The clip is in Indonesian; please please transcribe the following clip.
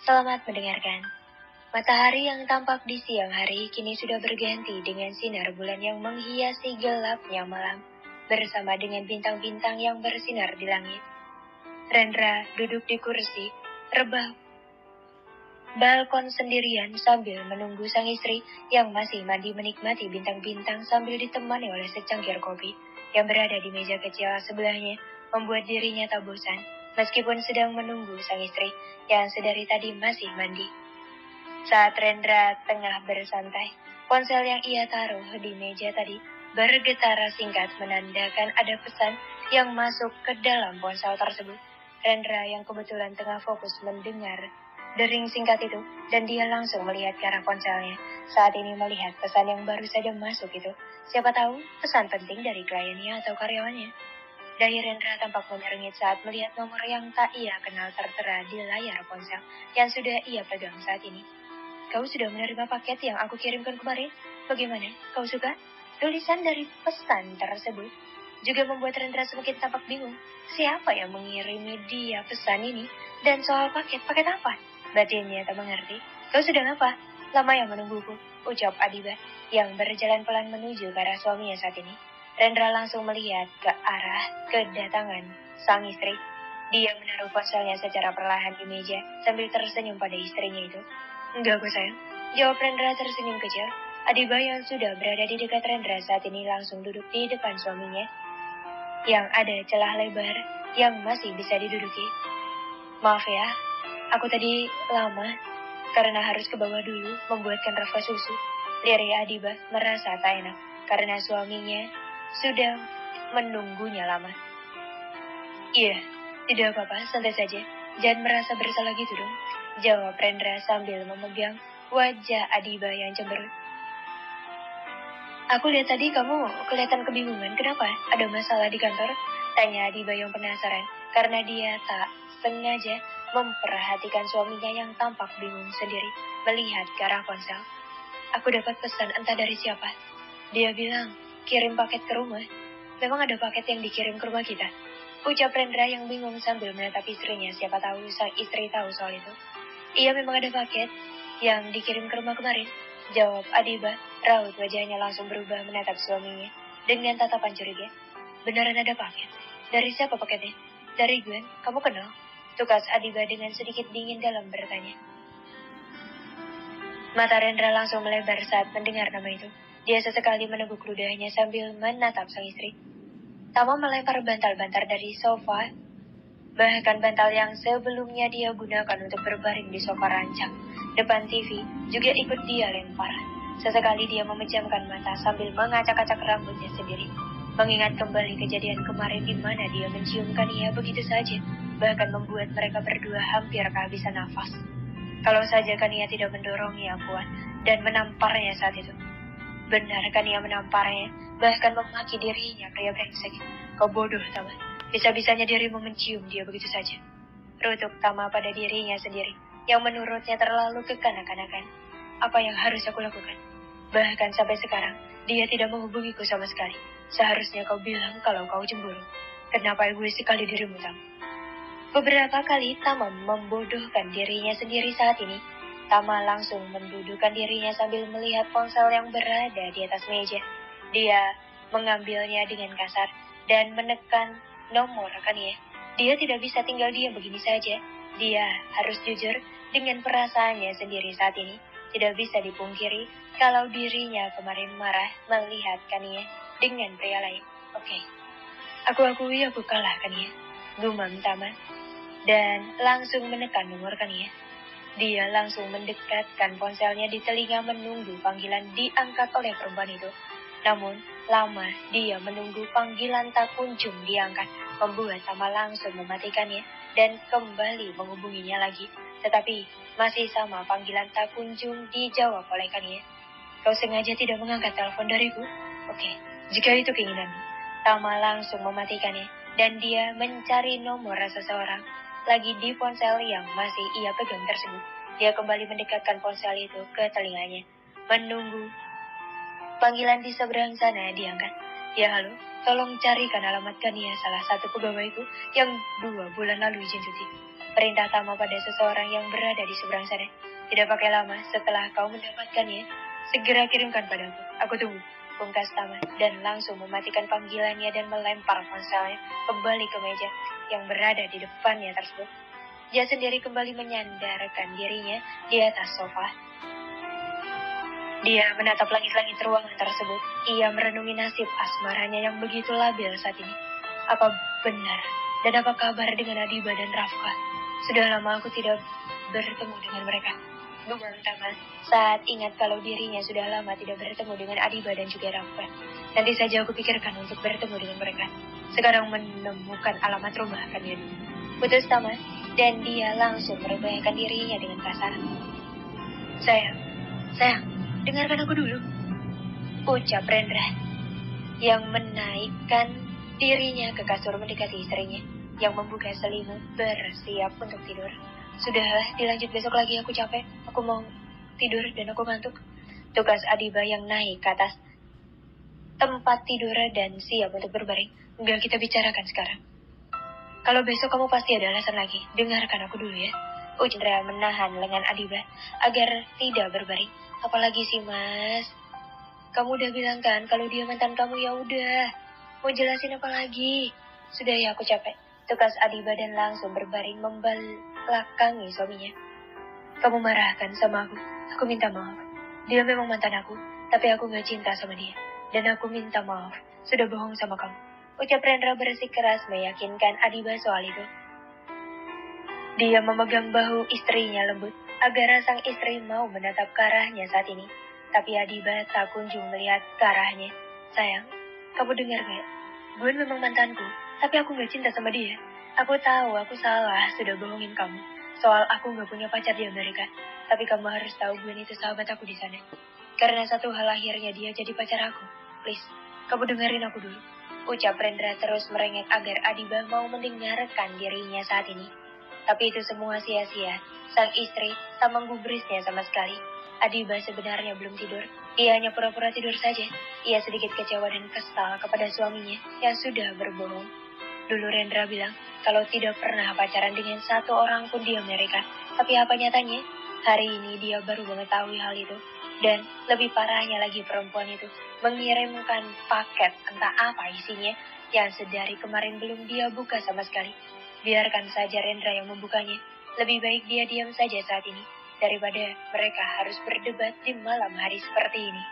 Selamat mendengarkan. Matahari yang tampak di siang hari kini sudah berganti dengan sinar bulan yang menghiasi gelapnya malam, bersama dengan bintang-bintang yang bersinar di langit. Rendra duduk di kursi rebah balkon sendirian sambil menunggu sang istri yang masih mandi menikmati bintang-bintang sambil ditemani oleh secangkir kopi yang berada di meja kecil sebelahnya, membuat dirinya tak bosan meskipun sedang menunggu sang istri yang sedari tadi masih mandi. Saat Rendra tengah bersantai, ponsel yang ia taruh di meja tadi bergetar singkat menandakan ada pesan yang masuk ke dalam ponsel tersebut. Rendra yang kebetulan tengah fokus mendengar dering singkat itu, dan dia langsung melihat ke arah ponselnya. Saat ini melihat pesan yang baru saja masuk itu, siapa tahu pesan penting dari kliennya atau karyawannya. Dahi Rendra tampak menyerengit saat melihat nomor yang tak ia kenal tertera di layar ponsel yang sudah ia pegang saat ini. Kau sudah menerima paket yang aku kirimkan kemarin? Bagaimana? Kau suka? Tulisan dari pesan tersebut juga membuat Rendra semakin tampak bingung. Siapa yang mengirimi dia pesan ini? Dan soal paket apa? Batinnya tak mengerti. Kau sudah apa? Lama yang menungguku, ucap Adiba yang berjalan pelan menuju ke arah suaminya saat ini. Rendra langsung melihat ke arah kedatangan sang istri. Dia menaruh ponselnya secara perlahan di meja sambil tersenyum pada istrinya itu. Enggak, aku sayang. Jawab Rendra tersenyum kecil. Adiba yang sudah berada di dekat Rendra saat ini langsung duduk di depan suaminya, yang ada celah lebar yang masih bisa diduduki. Maaf ya, aku tadi lama karena harus ke bawah dulu membuatkan Rafa susu. Lirih Adiba merasa tak enak karena suaminya sudah menunggunya lama. Iya, tidak apa-apa, santai saja. Jangan merasa bersalah gitu dong, jawab Rendra sambil memegang wajah Adiba yang cemberut. Aku lihat tadi kamu kelihatan kebingungan. Kenapa? Ada masalah di kantor? Tanya Adiba yang penasaran karena dia tak sengaja memperhatikan suaminya yang tampak bingung sendiri melihat ke arah ponsel. Aku dapat pesan entah dari siapa. Dia bilang kirim paket ke rumah. Memang ada paket yang dikirim ke rumah kita? Ucap Rendra yang bingung sambil menatap istrinya. Siapa tahu sang istri tahu soal itu. Iya, memang ada paket yang dikirim ke rumah kemarin, jawab Adiba. Raut wajahnya langsung berubah menatap suaminya dengan tatapan curiga. Beneran ada paket? Dari siapa paketnya? Dari Gwen, kamu kenal? Tukas Adiba dengan sedikit dingin dalam bertanya. Mata Rendra langsung melebar saat mendengar nama itu. Dia sesekali meneguk ludahnya sambil menatap sang istri. Tama melempar bantal-bantal dari sofa, bahkan bantal yang sebelumnya dia gunakan untuk berbaring di sofa rancang depan TV juga ikut dia lempar. Sesekali dia memejamkan mata sambil mengacak-acak rambutnya sendiri, mengingat kembali kejadian kemarin di mana dia menciumkan ia begitu saja, bahkan membuat mereka berdua hampir kehabisan nafas. Kalau saja Kania tidak mendorongnya kuat dan menamparnya saat itu. Benar, Kania menamparnya, bahkan memaki dirinya, pria brengsek. Kau bodoh, Tama. Bisa-bisanya dirimu mencium dia begitu saja. Rutuk Tama pada dirinya sendiri, yang menurutnya terlalu kekanak-kanakan. Apa yang harus aku lakukan? Bahkan sampai sekarang, dia tidak menghubungiku sama sekali. Seharusnya kau bilang kalau kau cemburu. Kenapa egois sekali dirimu, Tam? Beberapa kali Tama membodohkan dirinya sendiri saat ini. Tama langsung mendudukkan dirinya sambil melihat ponsel yang berada di atas meja. Dia mengambilnya dengan kasar dan menekan nomor Kania. Dia tidak bisa tinggal diam begini saja. Dia harus jujur dengan perasaannya sendiri saat ini. Tidak bisa dipungkiri kalau dirinya kemarin marah melihat Kania dengan pria lain. Oke, aku akui aku kalah, Kania, gumam Tama, dan langsung menekan nomor Kania. Dia langsung mendekatkan ponselnya di telinga menunggu panggilan diangkat oleh perempuan itu. Namun, lama dia menunggu panggilan tak kunjung diangkat, membuat Tama langsung mematikannya dan kembali menghubunginya lagi. Tetapi, masih sama panggilan tak kunjung dijawab oleh Kania. Kau sengaja tidak mengangkat telepon dariku? Oke, jika itu keinginanmu. Tama langsung mematikannya dan dia mencari nomor seseorang lagi di ponsel yang masih ia pegang tersebut. Dia kembali mendekatkan ponsel itu ke telinganya, menunggu panggilan di seberang sana diangkat. Ya halo, tolong carikan alamat Kania, salah satu pegawaiku yang 2 bulan lalu izin cuti. Perintah Tama pada seseorang yang berada di seberang sana. Tidak pakai lama, setelah kau mendapatkannya, segera kirimkan padaku. Aku tunggu. Pungkas Tama dan langsung mematikan panggilannya dan melempar ponselnya kembali ke meja yang berada di depannya tersebut. Dia sendiri kembali menyandarkan dirinya di atas sofa. Dia menatap langit-langit ruangan tersebut. Ia merenungi nasib asmaranya yang begitu labil saat ini. Apa benar? Dan apa kabar dengan Adiba dan Rafka? Sudah lama aku tidak bertemu dengan mereka. Gumam Tama saat ingat kalau dirinya sudah lama tidak bertemu dengan Adiba dan juga Rafka. Nanti saja aku pikirkan untuk bertemu dengan mereka. Sekarang menemukan alamat rumah Kania dulu. Putus Tama dan dia langsung merebahkan dirinya dengan kasar. Sayang, dengarkan aku dulu, ucap Rendra yang menaikkan dirinya ke kasur mendekati istrinya yang membuka selimut bersiap untuk tidur. Sudahlah, dilanjut besok lagi, aku capek. Aku mau tidur dan aku ngantuk. Tugas Adiba yang naik ke atas tempat tidur dan siap untuk berbaring. Enggak, kita bicarakan sekarang. Kalau besok kamu pasti ada alasan lagi. Dengarkan aku dulu ya. Chandra menahan lengan Adiba agar tidak berbaring. Apalagi sih mas? Kamu udah bilang kan kalau dia mantan kamu, ya udah. Mau jelasin apa lagi? Sudah ya, aku capek. Tugas Adiba dan langsung berbaring membelakangi suaminya. Kamu marahkan sama aku. Aku minta maaf. Dia memang mantan aku, tapi aku gak cinta sama dia. Dan aku minta maaf. Sudah bohong sama kamu. Ucap Rendra bersikeras meyakinkan Adiba soal itu. Dia memegang bahu istrinya lembut agar sang istri mau menatap ke arahnya saat ini. Tapi Adiba tak kunjung melihat ke arahnya. Sayang, kamu dengar gak? Gwen memang mantanku, tapi aku gak cinta sama dia. Aku tahu aku salah sudah bohongin kamu soal aku gak punya pacar di Amerika. Tapi kamu harus tahu Gwen itu sahabat aku di sana. Karena satu hal akhirnya dia jadi pacar aku. Please, kamu dengerin aku dulu. Ucap Rendra terus merengek agar Adiba mau mendengarkan dirinya saat ini. Tapi itu semua sia-sia. Sang istri tak menggubrisnya sama sekali. Adiba sebenarnya belum tidur. Ia hanya pura-pura tidur saja. Ia sedikit kecewa dan kesal kepada suaminya yang sudah berbohong. Dulu Rendra bilang kalau tidak pernah pacaran dengan satu orang pun di Amerika. Tapi apa nyatanya? Hari ini dia baru mengetahui hal itu. Dan lebih parahnya lagi, perempuan itu mengirimkan paket entah apa isinya yang sedari kemarin belum dia buka sama sekali. Biarkan saja Rendra yang membukanya. Lebih baik dia diam saja saat ini daripada mereka harus berdebat di malam hari seperti ini.